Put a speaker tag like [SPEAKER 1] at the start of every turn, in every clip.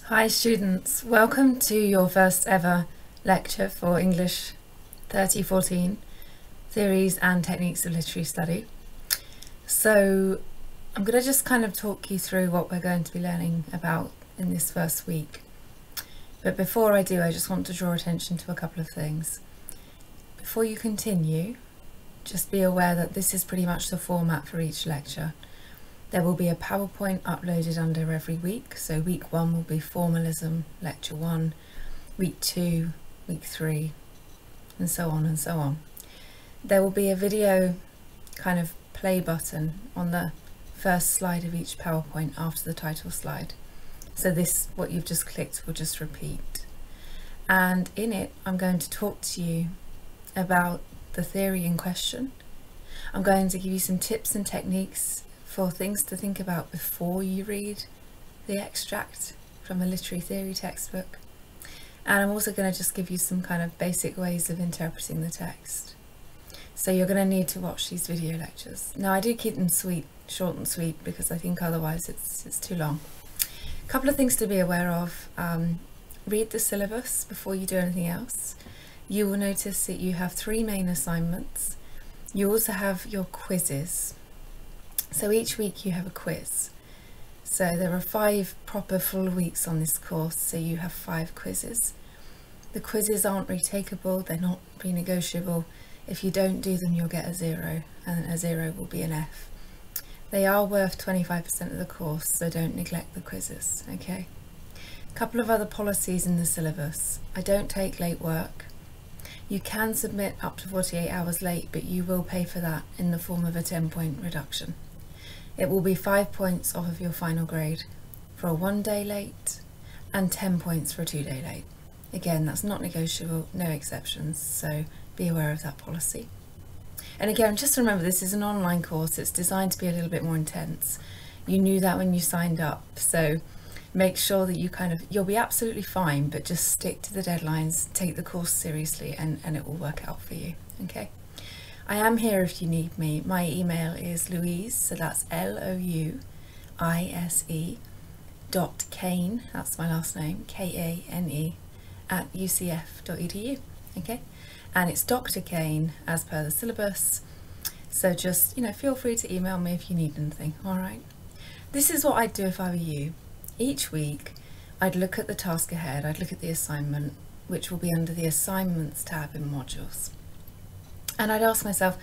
[SPEAKER 1] Hi students, welcome to your first ever lecture for English 3014, Theories and Techniques of Literary Study. So I'm going to just kind of talk you through what we're going to be learning about in this first week. But before I do, I just want to draw attention to a couple of things. Before you continue, just be aware that this is pretty much the format for each lecture. There will be a PowerPoint uploaded under every week. So week 1 will be Formalism, lecture 1, week 2, week 3, and so on and so on. There will be a video kind of play button on the first slide of each PowerPoint after the title slide. So this, what you've just clicked, will just repeat. And in it, I'm going to talk to you about the theory in question. I'm going to give you some tips and techniques for things to think about before you read the extract from a literary theory textbook. And I'm also going to just give you some kind of basic ways of interpreting the text. So you're going to need to watch these video lectures. Now I do keep them short and sweet, because I think otherwise it's too long. A couple of things to be aware of. Read the syllabus before you do anything else. You will notice that you have 3 main assignments. You also have your quizzes. So each week you have a quiz. So there are 5 proper full weeks on this course, so you have 5 quizzes. The quizzes aren't retakeable, they're not renegotiable. If you don't do them, you'll get a 0, and a 0 will be an F. They are worth 25% of the course, so don't neglect the quizzes, okay? A couple of other policies in the syllabus. I don't take late work. You can submit up to 48 hours late, but you will pay for that in the form of a 10-point reduction. It will be 5 points off of your final grade for a 1-day late and 10 points for a 2-day late. Again, that's not negotiable, no exceptions, so be aware of that policy. And again, just remember, this is an online course. It's designed to be a little bit more intense. You knew that when you signed up, so make sure that you'll be absolutely fine, but just stick to the deadlines, take the course seriously, and it will work out for you, okay? I am here if you need me. My email is Louise, so that's Louise .Kane, that's my last name, Kane, at ucf.edu, okay? And it's Dr. Kane as per the syllabus, so just, feel free to email me if you need anything, all right? This is what I'd do if I were you. Each week, I'd look at the task ahead, I'd look at the assignment, which will be under the Assignments tab in Modules. And I'd ask myself,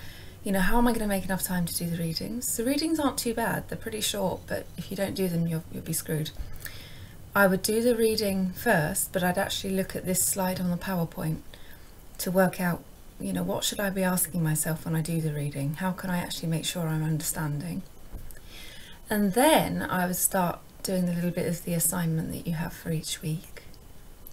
[SPEAKER 1] how am I going to make enough time to do the readings? The readings aren't too bad, they're pretty short, but if you don't do them, you'll be screwed. I would do the reading first, but I'd actually look at this slide on the PowerPoint to work out, what should I be asking myself when I do the reading? How can I actually make sure I'm understanding? And then I would start doing the little bit of the assignment that you have for each week.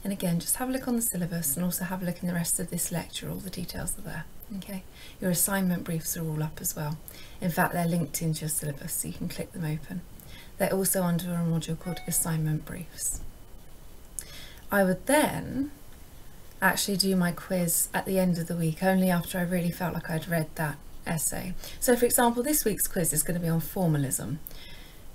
[SPEAKER 1] And again, just have a look on the syllabus and also have a look in the rest of this lecture. All the details are there. Okay, your assignment briefs are all up as well. In fact, they're linked into your syllabus, so you can click them open. They're also under a module called Assignment Briefs. I would then actually do my quiz at the end of the week, only after I really felt like I'd read that essay. So for example, this week's quiz is going to be on formalism.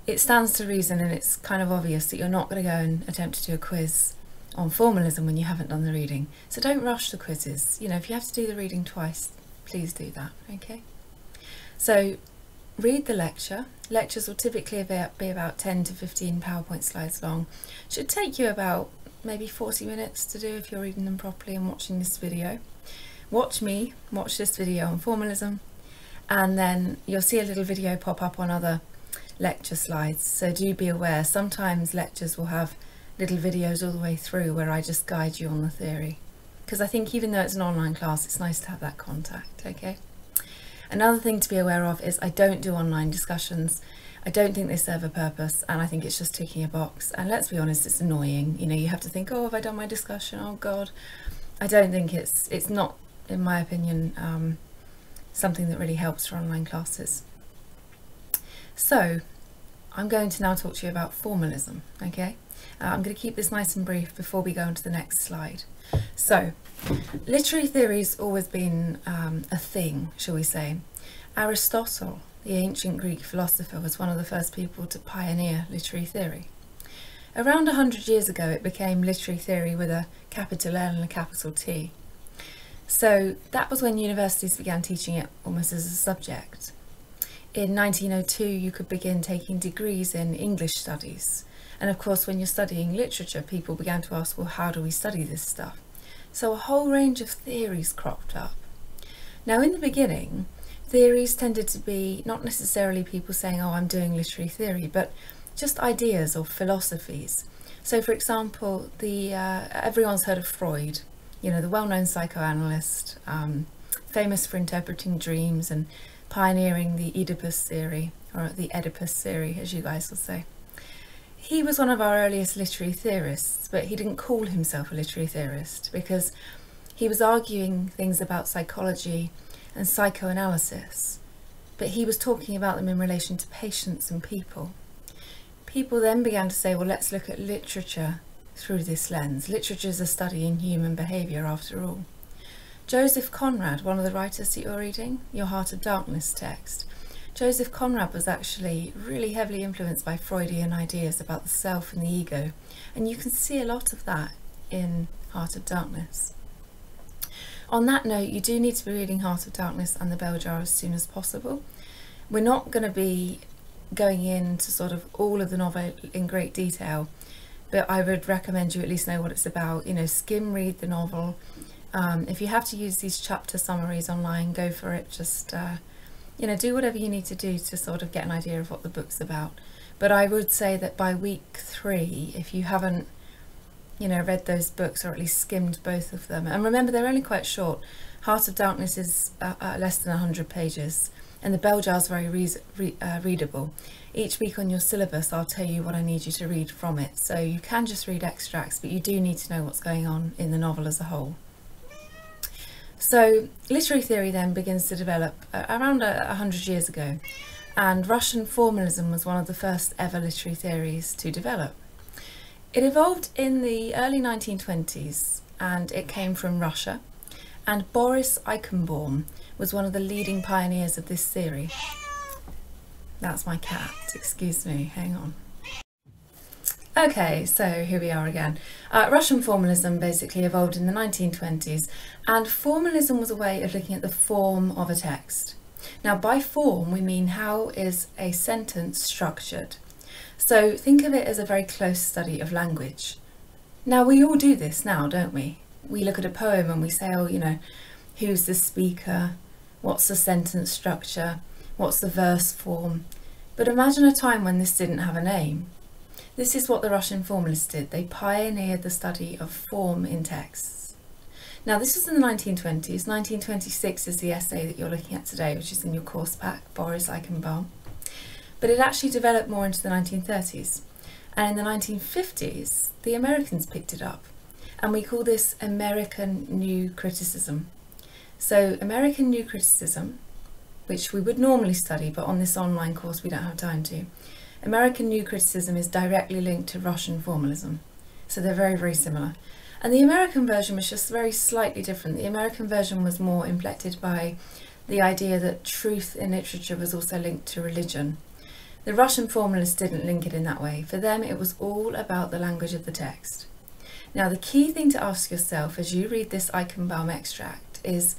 [SPEAKER 1] It stands to reason, and it's kind of obvious, that you're not going to go and attempt to do a quiz on formalism when you haven't done the reading. So don't rush the quizzes. If you have to do the reading twice, please do that, okay? So read the lecture. Lectures will typically be about 10 to 15 PowerPoint slides long. Should take you about maybe 40 minutes to do if you're reading them properly and watching this video. Watch this video on formalism, and then you'll see a little video pop up on other lecture slides. So do be aware, sometimes lectures will have little videos all the way through where I just guide you on the theory, because I think even though it's an online class, it's nice to have that contact, okay? Another thing to be aware of is I don't do online discussions. I don't think they serve a purpose, and I think it's just ticking a box, and let's be honest, it's annoying. You have to think, oh, have I done my discussion? Oh God. I don't think it's not, in my opinion, something that really helps for online classes. So I'm going to now talk to you about formalism, okay? I'm going to keep this nice and brief before we go on to the next slide. So, literary theory's always been a thing, shall we say. Aristotle, the ancient Greek philosopher, was one of the first people to pioneer literary theory. Around 100 years ago it became literary theory with a capital L and a capital T. So that was when universities began teaching it almost as a subject. In 1902 you could begin taking degrees in English studies. And of course when you're studying literature, people began to ask, well, how do we study this stuff? So a whole range of theories cropped up. Now in the beginning, theories tended to be not necessarily people saying, oh, I'm doing literary theory, but just ideas or philosophies. So for example, everyone's heard of Freud, you know, the well-known psychoanalyst, famous for interpreting dreams and pioneering the Oedipus theory, or the Oedipus theory, as you guys will say. He was one of our earliest literary theorists, but he didn't call himself a literary theorist because he was arguing things about psychology and psychoanalysis, but he was talking about them in relation to patients and people. People then began to say, well, let's look at literature through this lens. Literature is a study in human behaviour after all. Joseph Conrad, one of the writers that you're reading, Your Heart of Darkness text, Joseph Conrad was actually really heavily influenced by Freudian ideas about the self and the ego, and you can see a lot of that in Heart of Darkness. On that note, you do need to be reading Heart of Darkness and The Bell Jar as soon as possible. We're not going to be going into sort of all of the novel in great detail, but I would recommend you at least know what it's about. You know, skim read the novel. If you have to use these chapter summaries online, go for it. Just you know, do whatever you need to do to sort of get an idea of what the book's about. But I would say that by week 3, if you haven't, you know, read those books or at least skimmed both of them, and remember they're only quite short. Heart of Darkness is less than 100 pages, and The Bell Jar is very readable. Each week on your syllabus I'll tell you what I need you to read from it, so you can just read extracts, but you do need to know what's going on in the novel as a whole. So literary theory then begins to develop around 100 years ago, and Russian formalism was one of the first ever literary theories to develop. It evolved in the early 1920s and it came from Russia, and Boris Eichenbaum was one of the leading pioneers of this theory. That's my cat, excuse me, hang on. Okay, so here we are again. Russian formalism basically evolved in the 1920s, and formalism was a way of looking at the form of a text. Now by form we mean how is a sentence structured. So think of it as a very close study of language. Now we all do this now, don't we? We look at a poem and we say, oh, you know, who's the speaker? What's the sentence structure? What's the verse form? But imagine a time when this didn't have a name. This is what the Russian formalists did. They pioneered the study of form in texts. Now this was in the 1920s. 1926 is the essay that you're looking at today, which is in your course pack, Boris Eichenbaum. But it actually developed more into the 1930s. And in the 1950s, the Americans picked it up. And we call this American New Criticism. So American New Criticism, which we would normally study, but on this online course we don't have time to. American New Criticism is directly linked to Russian formalism. So they're very, very similar. And the American version was just very slightly different. The American version was more inflected by the idea that truth in literature was also linked to religion. The Russian formalists didn't link it in that way. For them, it was all about the language of the text. Now, the key thing to ask yourself as you read this Eichenbaum extract is,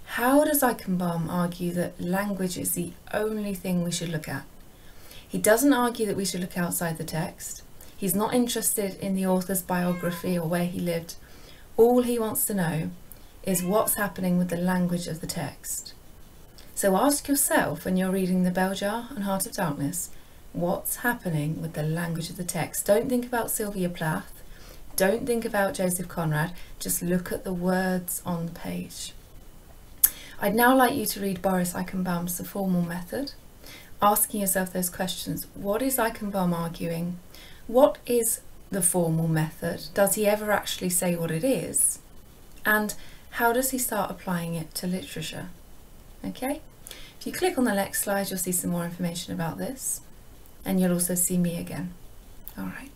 [SPEAKER 1] how does Eichenbaum argue that language is the only thing we should look at? He doesn't argue that we should look outside the text. He's not interested in the author's biography or where he lived. All he wants to know is what's happening with the language of the text. So ask yourself when you're reading The Bell Jar and Heart of Darkness, what's happening with the language of the text? Don't think about Sylvia Plath. Don't think about Joseph Conrad. Just look at the words on the page. I'd now like you to read Boris Eichenbaum's The Formal Method, asking yourself those questions. What is Eichenbaum arguing? What is the formal method? Does he ever actually say what it is? And how does he start applying it to literature? Okay, if you click on the next slide, you'll see some more information about this, and you'll also see me again. All right.